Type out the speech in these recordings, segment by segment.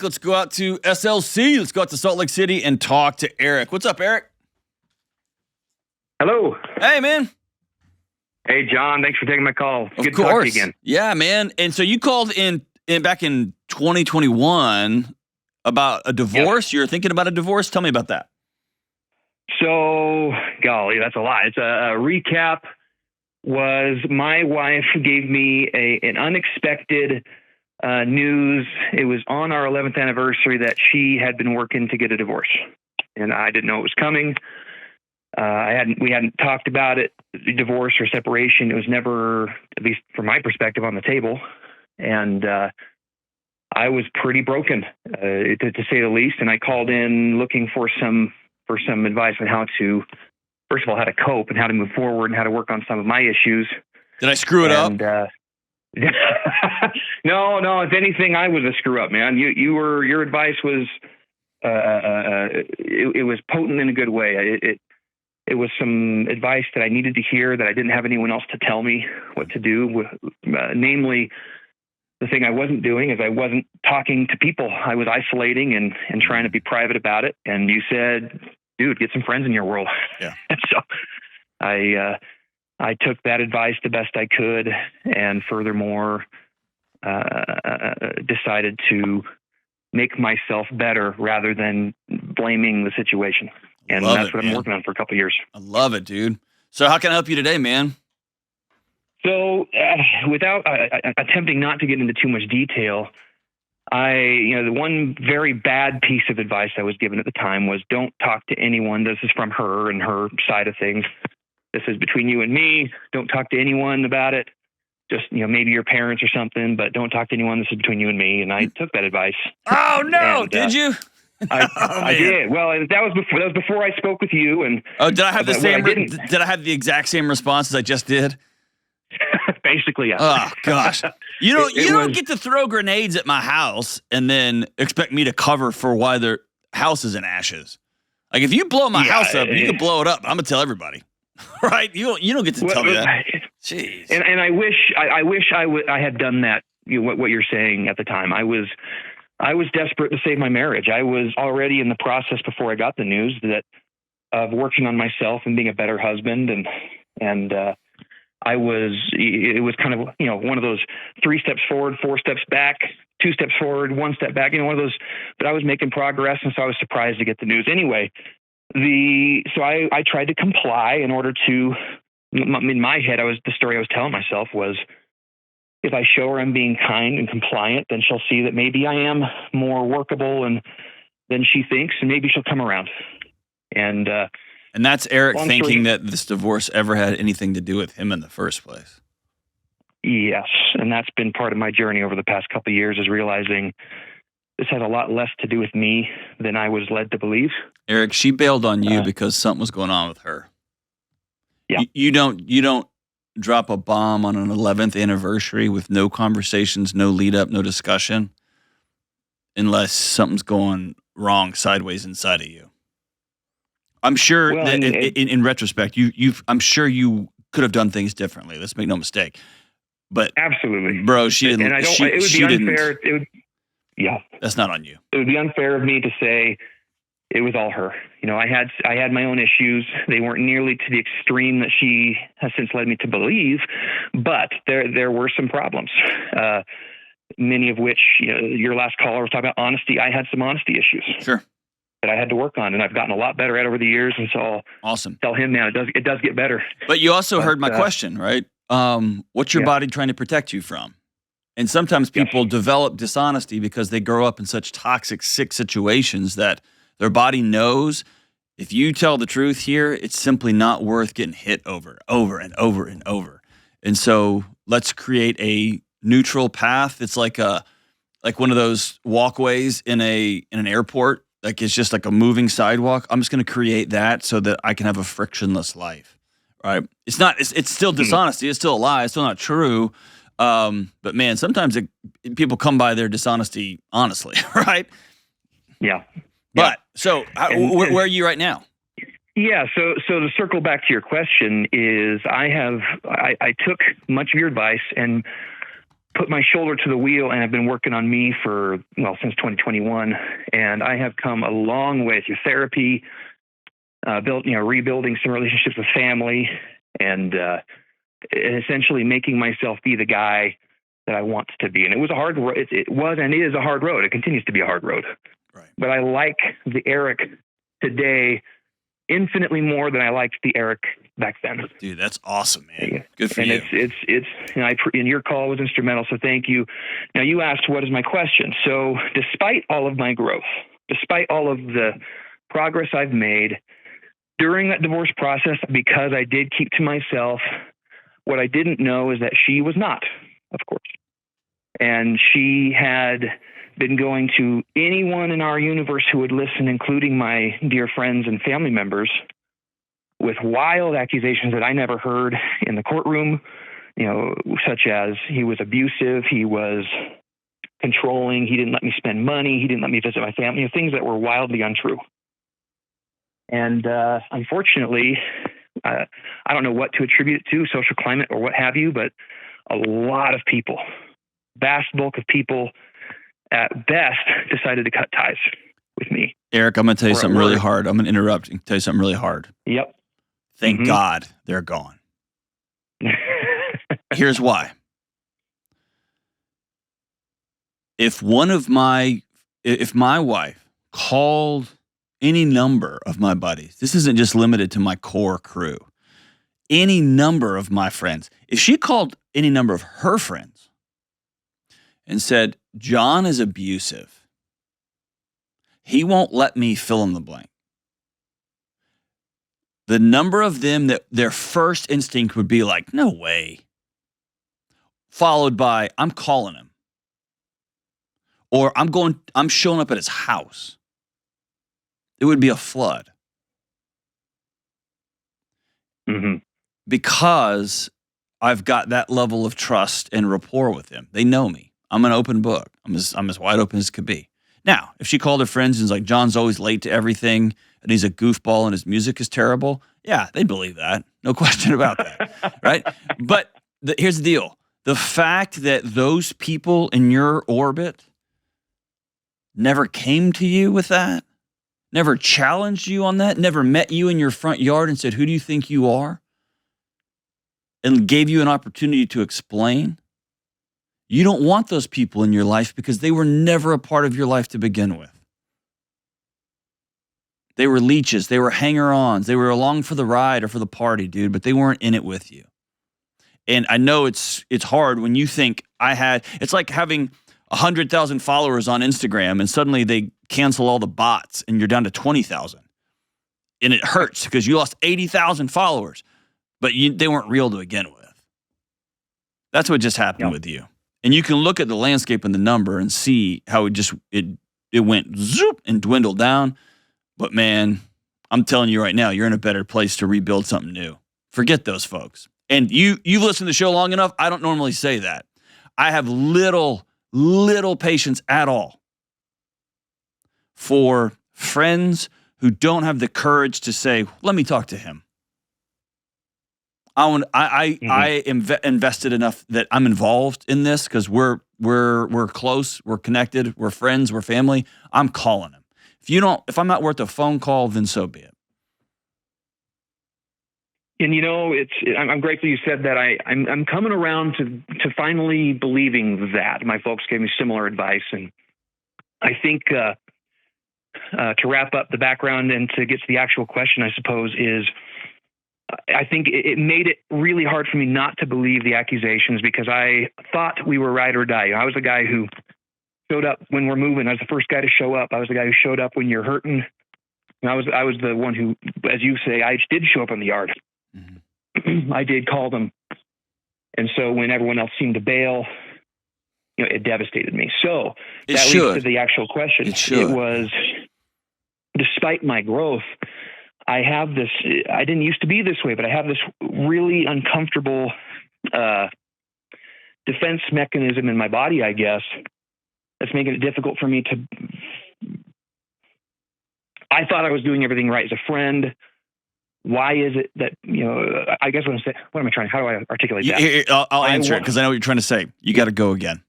Let's go out to SLC. Let's go out to Salt Lake City and talk to Eric. What's up, Eric? Hello. Hey, man. Hey, John. Thanks for taking my call. Of Good course. to talk to you again. Yeah, man. And so you called in back in 2021 about a divorce. Yes. You're thinking about a divorce. Tell me about that. So, golly, that's a lot. It's a recap. Was my wife gave me an unexpected news. It was on our 11th anniversary that she had been working to get a divorce, and I didn't know it was coming. We hadn't talked about it, divorce or separation. It was never, at least from my perspective, on the table, and I was pretty broken, to say the least. And I called in looking for some advice on how to, first of all, how to cope and how to move forward and how to work on some of my issues. Did I screw it up? No. If anything, I was a screw up, man. Your advice was, it was potent in a good way. It was some advice that I needed to hear that I didn't have anyone else to tell me what to do. Namely, the thing I wasn't doing is I wasn't talking to people. I was isolating and trying to be private about it. And you said, dude, get some friends in your world. Yeah. So I took that advice the best I could, and furthermore, decided to make myself better rather than blaming the situation. And that's what I'm working on for a couple of years. I love it, dude. So how can I help you today, man? So without attempting not to get into too much detail, the one very bad piece of advice I was given at the time was don't talk to anyone. This is from her and her side of things. This is between you and me. Don't talk to anyone about it. Just, maybe your parents or something, but don't talk to anyone. This is between you and me. And I took that advice. Oh no. Did you? I did. Well, that was before I spoke with you. And did I have the same? Did I have the exact same response as I just did? Basically, yeah. Oh gosh, you don't get to throw grenades at my house and then expect me to cover for why their house is in ashes. Like if you blow my house up, you can blow it up. I'm gonna tell everybody, right? You don't get to tell me that. Jeez. And I wish I had done that. What you're saying at the time, I was desperate to save my marriage. I was already in the process before I got the news of working on myself and being a better husband. And it was kind of, one of those 3 steps forward, 4 steps back, 2 steps forward, 1 step back, one of those, but I was making progress. And so I was surprised to get the news anyway. So I tried to comply in order to, in my head, the story I was telling myself was, if I show her I'm being kind and compliant, then she'll see that maybe I am more workable than she thinks, and maybe she'll come around. And that's Eric thinking that this divorce ever had anything to do with him in the first place. Yes, and that's been part of my journey over the past couple of years, is realizing this has a lot less to do with me than I was led to believe. Eric, she bailed on you because something was going on with her. Yeah. You don't drop a bomb on an 11th anniversary with no conversations, no lead up, no discussion, unless something's going wrong sideways inside of you. I'm sure that in retrospect, I'm sure you could have done things differently. Let's make no mistake. But absolutely, bro, she didn't. And it would be unfair. That's not on you. It would be unfair of me to say it was all her. I had my own issues. They weren't nearly to the extreme that she has since led me to believe, but there were some problems. Many of which, your last caller was talking about honesty. I had some honesty issues. Sure. That I had to work on, and I've gotten a lot better at over the years. And so awesome. Tell him now, it does get better. But you also heard my question, right? What's your body trying to protect you from? And sometimes people develop dishonesty because they grow up in such toxic, sick situations that their body knows if you tell the truth here, it's simply not worth getting hit over and over and over. And so let's create a neutral path. It's like one of those walkways in an airport. Like it's just like a moving sidewalk. I'm just going to create that so that I can have a frictionless life, right? It's still dishonesty. It's still a lie. It's still not true. But man, sometimes people come by their dishonesty honestly, right? Yeah. But so where are you right now? Yeah. So to circle back to your question is I took much of your advice, and put my shoulder to the wheel and have been working on me since 2021. And I have come a long way through therapy, rebuilding some relationships with family, and essentially making myself be the guy that I want to be. And it was a hard road. It was and is a hard road. It continues to be a hard road. Right. But I like the Eric today infinitely more than I liked the Eric back then. Dude, that's awesome, man. Good for and you. It's and your call was instrumental, so thank you. Now, you asked, what is my question? So despite all of my growth, despite all of the progress I've made during that divorce process, because I did keep to myself, what I didn't know is that she was not, of course. And she had been going to anyone in our universe who would listen, including my dear friends and family members, with wild accusations that I never heard in the courtroom, such as he was abusive, he was controlling, he didn't let me spend money, he didn't let me visit my family, things that were wildly untrue. And unfortunately, I don't know what to attribute it to, social climate or what have you, but a lot of people, vast bulk of people, at best, decided to cut ties with me. Eric, I'm going to tell you something really hard. I'm going to interrupt and tell you something really hard. Yep. Thank God they're gone. Here's why. If my wife called any number of my buddies, this isn't just limited to my core crew, any number of my friends, if she called any number of her friends and said, John is abusive, he won't let me fill in the blank, the number of them that their first instinct would be like, no way, followed by, I'm calling him, or I'm showing up at his house. It would be a flood. Because I've got that level of trust and rapport with them. They know me. I'm an open book. I'm as wide open as could be. Now, if she called her friends and was like, John's always late to everything and he's a goofball and his music is terrible, yeah, they'd believe that. No question about that, right? But here's the deal. The fact that those people in your orbit never came to you with that, never challenged you on that, never met you in your front yard and said, who do you think you are? And gave you an opportunity to explain. You don't want those people in your life because they were never a part of your life to begin with. They were leeches. They were hanger-ons. They were along for the ride or for the party, dude, but they weren't in it with you. And I know it's hard when you think it's like having 100,000 followers on Instagram and suddenly they cancel all the bots and you're down to 20,000. And it hurts because you lost 80,000 followers, but they weren't real to begin with. That's what just happened with you. And you can look at the landscape and the number and see how it went zoop and dwindled down. But man, I'm telling you right now, you're in a better place to rebuild something new. Forget those folks. And you've listened to the show long enough. I don't normally say that. I have little patience at all for friends who don't have the courage to say, let me talk to him. I am invested enough that I'm involved in this because we're close, we're connected, we're friends, we're family. I'm calling him. If I'm not worth a phone call, then so be it. And I'm grateful you said that. I'm coming around to finally believing that. My folks gave me similar advice, and I think to wrap up the background and to get to the actual question, I suppose is. I think it made it really hard for me not to believe the accusations because I thought we were ride or die. I was the guy who showed up when we're moving. I was the first guy to show up. I was the guy who showed up when you're hurting. And I was the one who, as you say, I did show up in the yard. Mm-hmm. I did call them. And so when everyone else seemed to bail, it devastated me. So that leads to the actual question. It was, despite my growth, I didn't used to be this way, but I have this really uncomfortable defense mechanism in my body, I guess, that's making it difficult for me I thought I was doing everything right as a friend. why is it that, I guess what I'm saying, what am I trying, how do I articulate that? I'll answer it because I know what you're trying to say. You got to go again.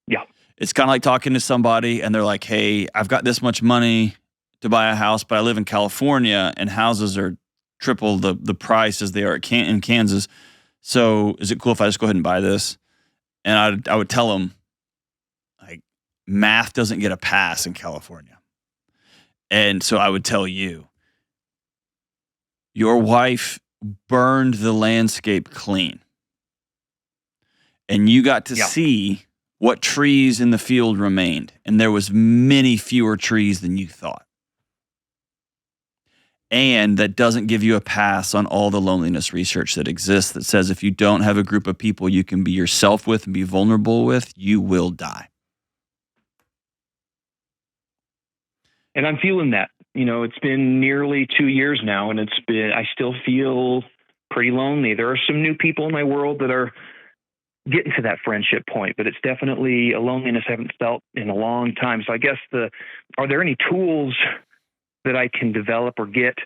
Yeah. It's kind of like talking to somebody and they're like, hey, I've got this much money to buy a house, but I live in California and houses are triple the price as they are in Kansas. So is it cool if I just go ahead and buy this? And I would tell them, like, math doesn't get a pass in California. And so I would tell you, your wife burned the landscape clean. And you got to see what trees in the field remained. And there was many fewer trees than you thought. And that doesn't give you a pass on all the loneliness research that exists that says if you don't have a group of people you can be yourself with and be vulnerable with, you will die. And I'm feeling that. It's been nearly 2 years now, and I still feel pretty lonely. There are some new people in my world that are getting to that friendship point, but it's definitely a loneliness I haven't felt in a long time. So I guess are there any tools that I can develop or get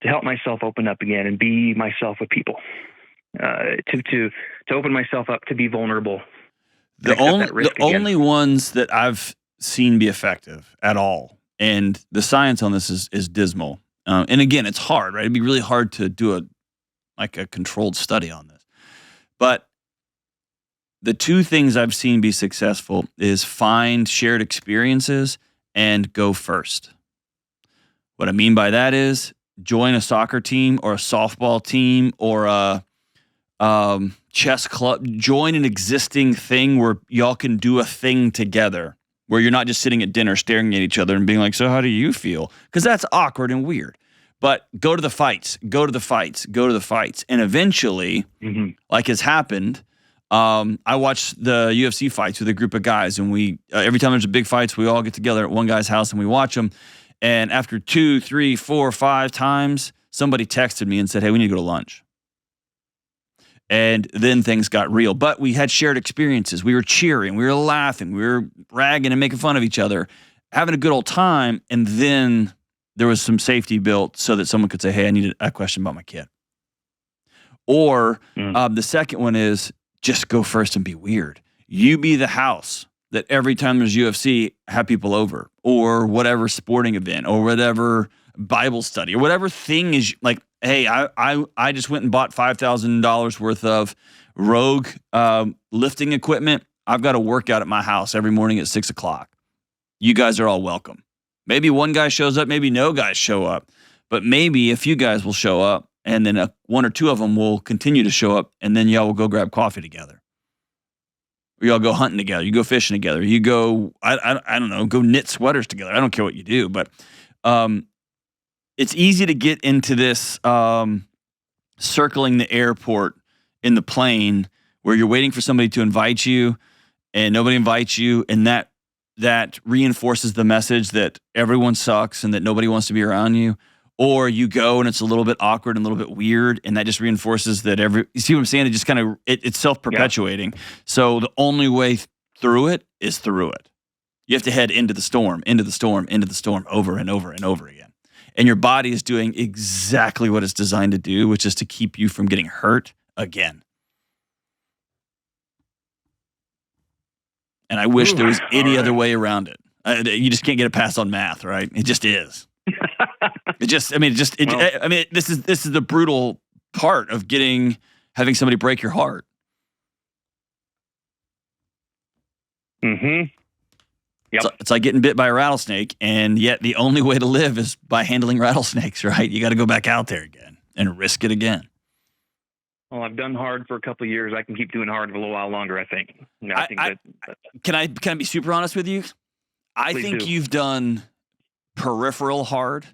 to help myself open up again and be myself with people, to open myself up, to be vulnerable? The only ones that I've seen be effective at all, and the science on this is dismal. And again, it's hard, right? It'd be really hard to do a controlled study on this. But the two things I've seen be successful is find shared experiences and go first. What I mean by that is join a soccer team or a softball team or a chess club. Join an existing thing where y'all can do a thing together, where you're not just sitting at dinner staring at each other and being like, so how do you feel? Because that's awkward and weird. But go to the fights. And eventually, like has happened, I watch the UFC fights with a group of guys, and we every time there's a big fights, we all get together at one guy's house and we watch them. And after 2, 3, 4, 5 times, somebody texted me and said, hey, we need to go to lunch. And then things got real. But we had shared experiences. We were cheering. We were laughing. We were bragging and making fun of each other, having a good old time. And then there was some safety built so that someone could say, hey, I need a question about my kid. Or the second one is just go first and be weird. You be the house that every time there's UFC, have people over, or whatever sporting event, or whatever Bible study, or whatever thing is like, hey, I just went and bought $5,000 worth of Rogue lifting equipment. I've got a workout at my house every morning at 6 o'clock. You guys are all welcome. Maybe one guy shows up, maybe no guys show up, but maybe a few guys will show up, and then one or two of them will continue to show up, and then y'all will go grab coffee together. Or y'all go hunting together. You go fishing together. You go, I don't know, go knit sweaters together. I don't care what you do, but it's easy to get into this circling the airport in the plane where you're waiting for somebody to invite you and nobody invites you, and that reinforces the message that everyone sucks and that nobody wants to be around you. Or you go and it's a little bit awkward and a little bit weird, and that just reinforces that you see what I'm saying? It just kind of, it's self-perpetuating. Yeah. So the only way through it is through it. You have to head into the storm, over and over and over again. And your body is doing exactly what it's designed to do, which is to keep you from getting hurt again. And I wish there was any other way around it. You just can't get a pass on math, right? It just is. This is the brutal part of having somebody break your heart. Mm-hmm. Yep. It's like getting bit by a rattlesnake, and yet the only way to live is by handling rattlesnakes, right? You got to go back out there again and risk it again. Well, I've done hard for a couple of years. I can keep doing hard for a little while longer, I think. Can I be super honest with you? I think you've done peripheral hard,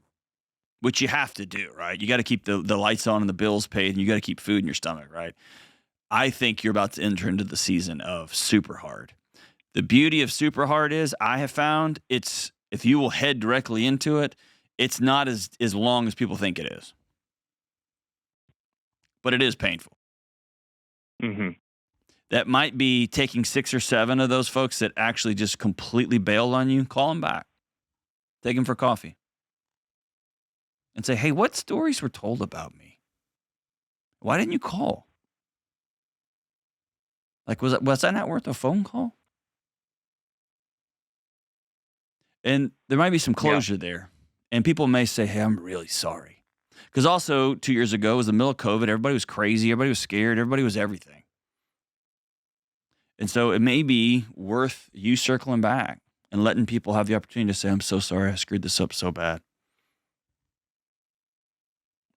which you have to do, right? You got to keep the lights on and the bills paid, and you got to keep food in your stomach, right? I think you're about to enter into the season of super hard. The beauty of super hard is, I have found, if you will head directly into it, it's not as long as people think it is. But it is painful. Mm-hmm. That might be taking 6 or 7 of those folks that actually just completely bailed on you. Call them back. Take them for coffee. and say, hey, what stories were told about me? Why didn't you call? Like, was that not worth a phone call? And there might be some closure there. And people may say, hey, I'm really sorry. Because also 2 years ago, it was the middle of COVID. Everybody was crazy. Everybody was scared. Everybody was everything. And so it may be worth you circling back and letting people have the opportunity to say, I'm so sorry. I screwed this up so bad.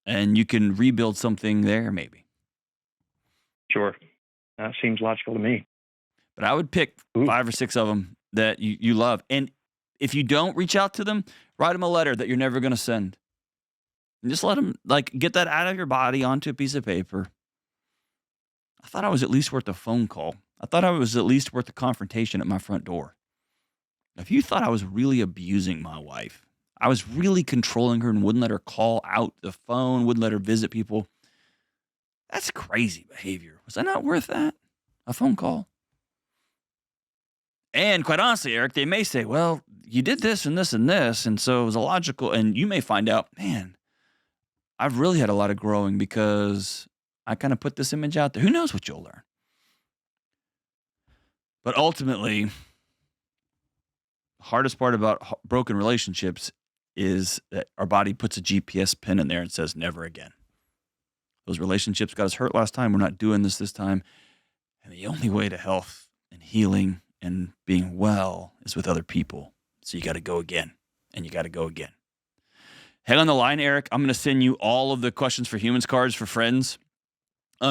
And you can rebuild something there maybe. Sure. That seems logical to me. But I would pick 5 or 6 of them that you love. And if you don't reach out to them, write them a letter that you're never going to send. And just let them, like, get that out of your body onto a piece of paper. I thought I was at least worth a phone call. I thought I was at least worth a confrontation at my front door. If you thought I was really abusing my wife, I was really controlling her and wouldn't let her call out the phone, wouldn't let her visit people, that's crazy behavior. Was that not worth that? A phone call? And quite honestly, Eric, they may say, well, you did this and this and this, and so it was illogical. And you may find out, man, I've really had a lot of growing because I kind of put this image out there. Who knows what you'll learn? But ultimately, the hardest part about broken relationships is that our body puts a GPS pin in there and says, never again. Those relationships got us hurt last time. We're not doing this time. And the only way to health and healing and being well is with other people. So you got to go again, and you got to go again. Hang on the line, Eric. I'm going to send you all of the questions for humans cards for friends.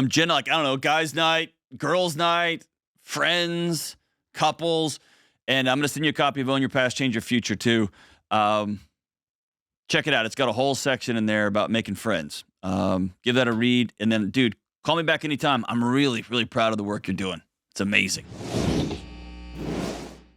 Jen, like, I don't know, guys' night, girls' night, friends, couples, and I'm going to send you a copy of Own Your Past, Change Your Future too. Check it out. It's got a whole section in there about making friends. Give that a read, and then, dude, call me back anytime. I'm really, really proud of the work you're doing. It's amazing.